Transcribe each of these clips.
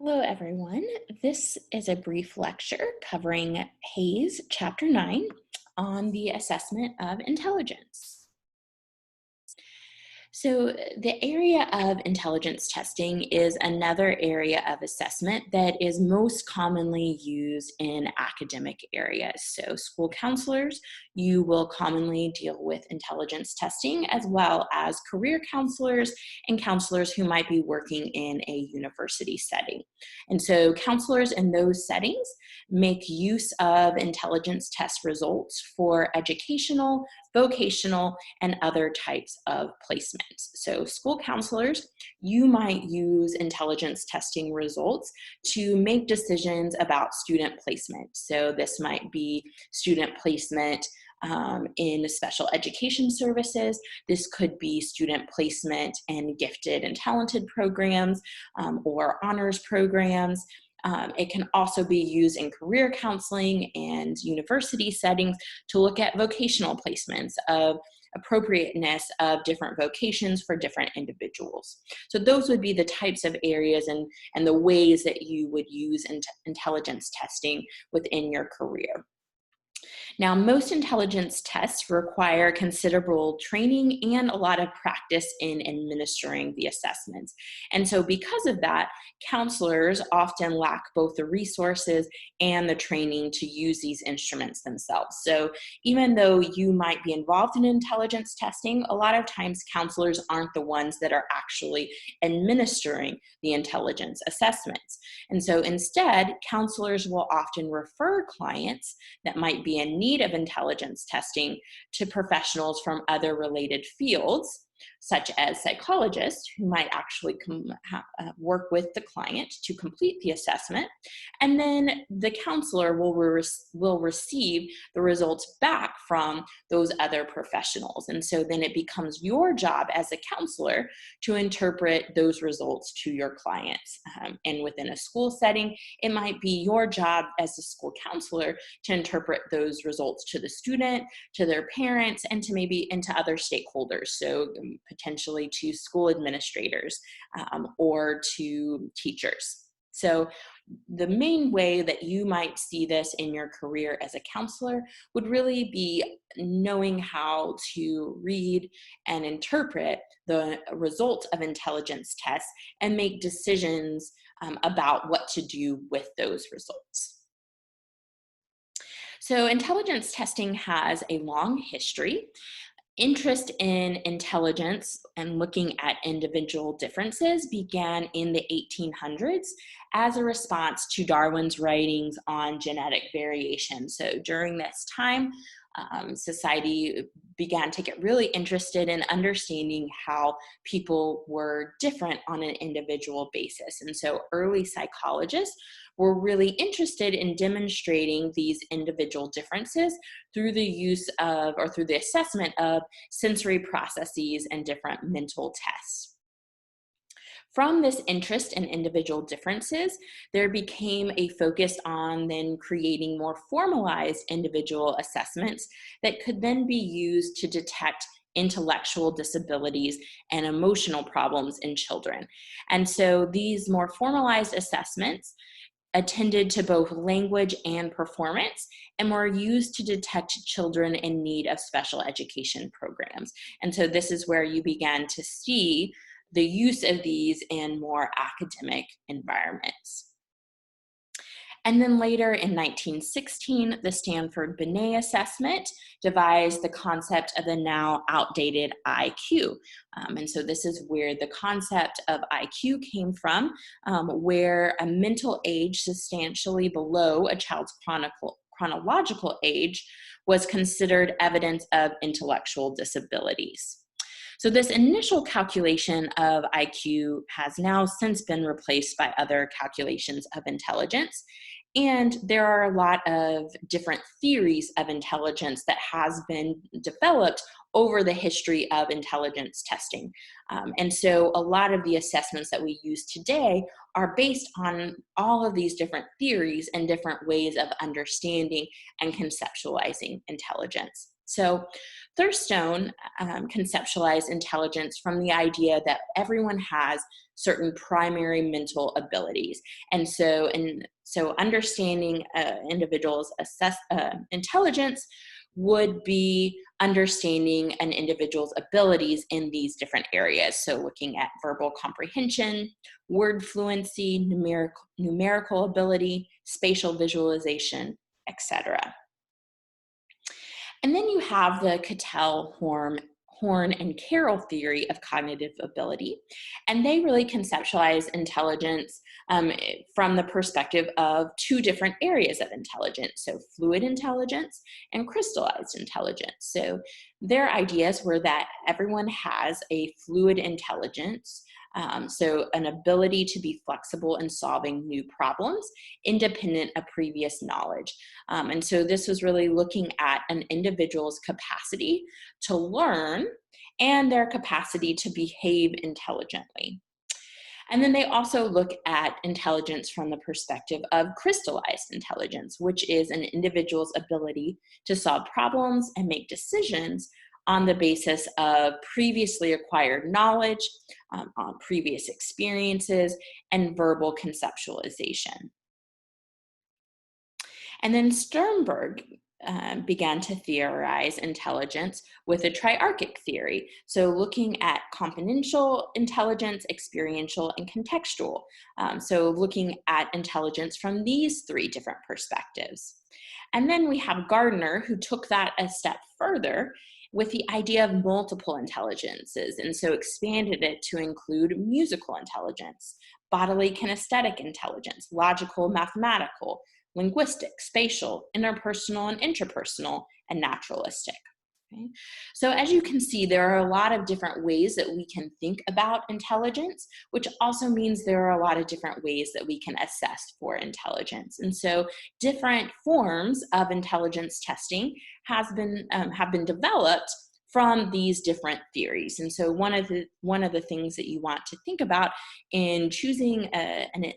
Hello, everyone. This is a brief lecture covering Hayes Chapter 9 on the assessment of intelligence. So, the area of intelligence testing is another area of assessment that is most commonly used in academic areas. So, school counselors, you will commonly deal with intelligence testing, as well as career counselors and counselors who might be working in a university setting. And so, counselors in those settings make use of intelligence test results for educational, vocational, and other types of placements. So, school counselors, you might use intelligence testing results to make decisions about student placement. So, this might be student placement in special education services. This could be student placement in gifted and talented programs or honors programs. It can also be used in career counseling and university settings to look at vocational placements of appropriateness of different vocations for different individuals. So those would be the types of areas and the ways that you would use intelligence testing within your career. Now, most intelligence tests require considerable training and a lot of practice in administering the assessments. And so, because of that, counselors often lack both the resources and the training to use these instruments themselves. So, even though you might be involved in intelligence testing, a lot of times counselors aren't the ones that are actually administering the intelligence assessments. And so, instead, counselors will often refer clients that might be in need of intelligence testing to professionals from other related fields, such as psychologists who might actually work with the client to complete the assessment. And then the counselor will receive the results back from those other professionals. And so then it becomes your job as a counselor to interpret those results to your clients. And within a school setting, it might be your job as a school counselor to interpret those results to the student, to their parents, and to maybe into other stakeholders. So potentially to school administrators or to teachers. So the main way that you might see this in your career as a counselor would really be knowing how to read and interpret the results of intelligence tests and make decisions about what to do with those results. So, intelligence testing has a long history. Interest in intelligence and looking at individual differences began in the 1800s as a response to Darwin's writings on genetic variation. So during this time, society began to get really interested in understanding how people were different on an individual basis. And so early psychologists were really interested in demonstrating these individual differences through the use of or through the assessment of sensory processes and different mental tests. From this interest in individual differences, there became a focus on then creating more formalized individual assessments that could then be used to detect intellectual disabilities and emotional problems in children. And so these more formalized assessments attended to both language and performance and were used to detect children in need of special education programs. And so this is where you began to see the use of these in more academic environments. And then later in 1916, the Stanford Binet assessment devised the concept of the now outdated IQ. And so this is where the concept of IQ came from, where a mental age substantially below a child's chronological age was considered evidence of intellectual disabilities. So this initial calculation of IQ has now since been replaced by other calculations of intelligence. And there are a lot of different theories of intelligence that has been developed over the history of intelligence testing. And so a lot of the assessments that we use today are based on all of these different theories and different ways of understanding and conceptualizing intelligence. So Thurstone conceptualized intelligence from the idea that everyone has certain primary mental abilities. And so understanding individuals' intelligence would be understanding an individual's abilities in these different areas. So looking at verbal comprehension, word fluency, numerical ability, spatial visualization, etc. And then you have the Cattell, Horn, and Carroll theory of cognitive ability. And they really conceptualize intelligence from the perspective of two different areas of intelligence, so fluid intelligence and crystallized intelligence. So their ideas were that everyone has a fluid intelligence, so an ability to be flexible in solving new problems, independent of previous knowledge. And so this was really looking at an individual's capacity to learn and their capacity to behave intelligently. And then they also look at intelligence from the perspective of crystallized intelligence, which is an individual's ability to solve problems and make decisions on the basis of previously acquired knowledge, on previous experiences, and verbal conceptualization. And then Sternberg began to theorize intelligence with a triarchic theory. So looking at componential intelligence, experiential, and contextual. So looking at intelligence from these three different perspectives. And then we have Gardner, who took that a step further with the idea of multiple intelligences, and so expanded it to include musical intelligence, bodily kinesthetic intelligence, logical, mathematical, linguistic, spatial, interpersonal and interpersonal, and naturalistic. Okay? So as you can see, there are a lot of different ways that we can think about intelligence, which also means there are a lot of different ways that we can assess for intelligence. And so different forms of intelligence testing have been developed from these different theories. And so one of the things that you want to think about in choosing an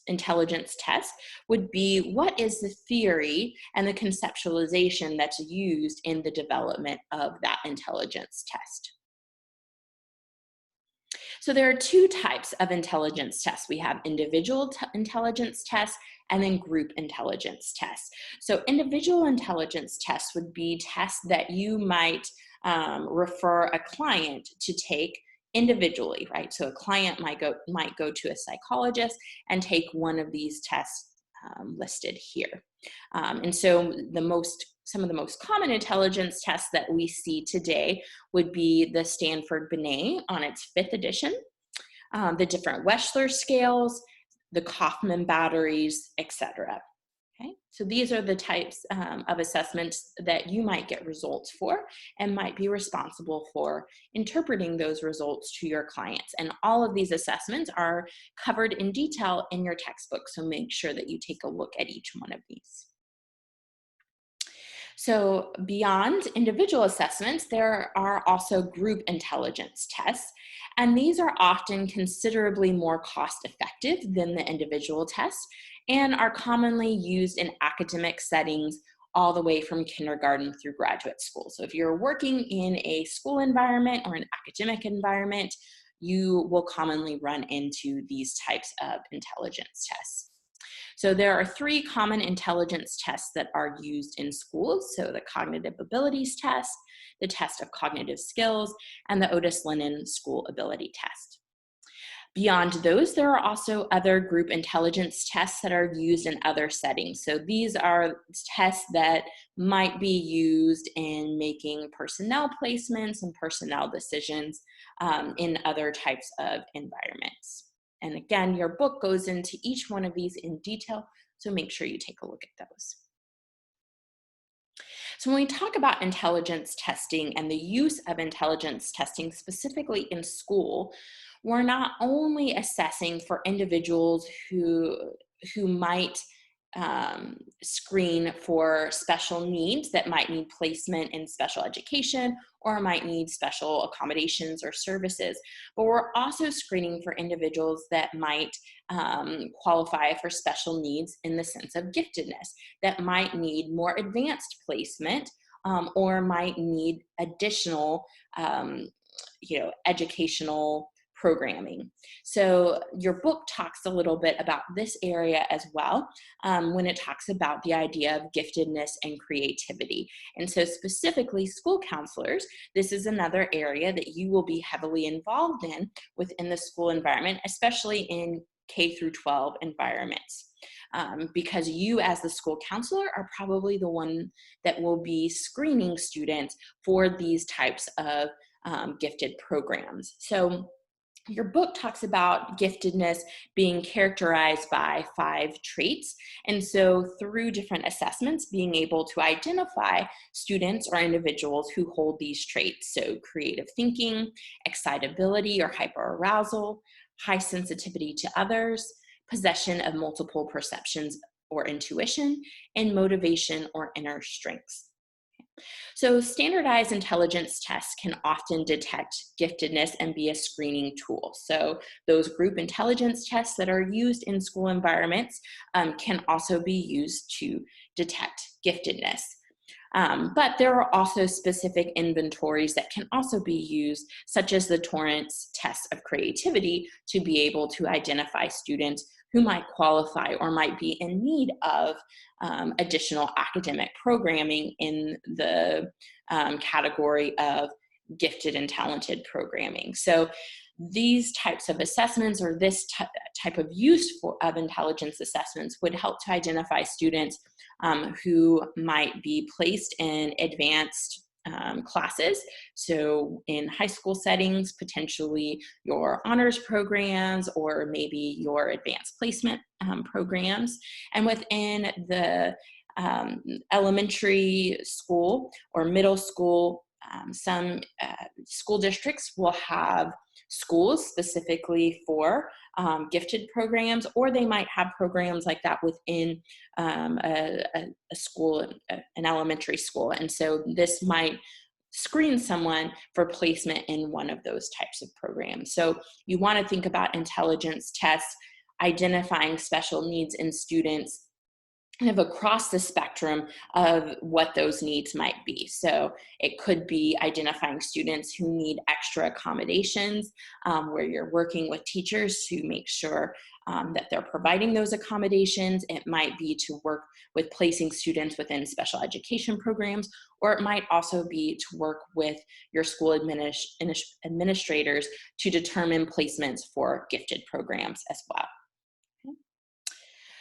intelligence test would be, what is the theory and the conceptualization that's used in the development of that intelligence test? So there are two types of intelligence tests. We have individual intelligence tests and then group intelligence tests. So individual intelligence tests would be tests that you might refer a client to take individually, right? So a client might go to a psychologist and take one of these tests listed here. And so some of the most common intelligence tests that we see today would be the Stanford-Binet on its 5th edition, the different Wechsler scales, the Kaufman batteries, etc. Okay, so these are the types of assessments that you might get results for and might be responsible for interpreting those results to your clients. And all of these assessments are covered in detail in your textbook, so make sure that you take a look at each one of these. So beyond individual assessments, there are also group intelligence tests, and these are often considerably more cost-effective than the individual tests and are commonly used in academic settings all the way from kindergarten through graduate school. So if you're working in a school environment or an academic environment, you will commonly run into these types of intelligence tests. So there are 3 common intelligence tests that are used in schools. So the cognitive abilities test, the test of cognitive skills, and the Otis Lennon school ability test. Beyond those, there are also other group intelligence tests that are used in other settings. So these are tests that might be used in making personnel placements and personnel decisions in other types of environments. And again, your book goes into each one of these in detail, so make sure you take a look at those. So when we talk about intelligence testing and the use of intelligence testing specifically in school, we're not only assessing for individuals who might screen for special needs that might need placement in special education or might need special accommodations or services, but we're also screening for individuals that might qualify for special needs in the sense of giftedness, that might need more advanced placement or might need additional educational programming. So your book talks a little bit about this area as well, when it talks about the idea of giftedness and creativity. And so specifically school counselors, this is another area that you will be heavily involved in within the school environment, especially in K through 12 environments. Because you as the school counselor are probably the one that will be screening students for these types of gifted programs. So your book talks about giftedness being characterized by 5 traits. And so through different assessments, being able to identify students or individuals who hold these traits. So creative thinking, excitability or hyperarousal, high sensitivity to others, possession of multiple perceptions or intuition, and motivation or inner strengths. So standardized intelligence tests can often detect giftedness and be a screening tool. So those group intelligence tests that are used in school environments can also be used to detect giftedness. But there are also specific inventories that can also be used, such as the Torrance test of creativity, to be able to identify students who might qualify or might be in need of additional academic programming in the category of gifted and talented programming. So these types of assessments, or this type of use of intelligence assessments, would help to identify students who might be placed in advanced classes. So in high school settings, potentially your honors programs or maybe your advanced placement programs. And within the elementary school or middle school, some school districts will have schools specifically for gifted programs, or they might have programs like that within a school, an elementary school. And so this might screen someone for placement in one of those types of programs. So you want to think about intelligence tests identifying special needs in students kind of across the spectrum of what those needs might be. So it could be identifying students who need extra accommodations, where you're working with teachers to make sure that they're providing those accommodations. It might be to work with placing students within special education programs, or it might also be to work with your school administrators to determine placements for gifted programs as well.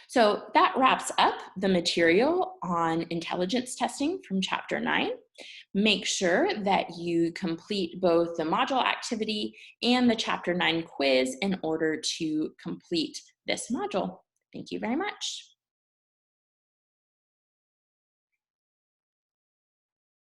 So that wraps up the material on intelligence testing from Chapter 9. Make sure that you complete both the module activity and the Chapter 9 quiz in order to complete this module. Thank you very much.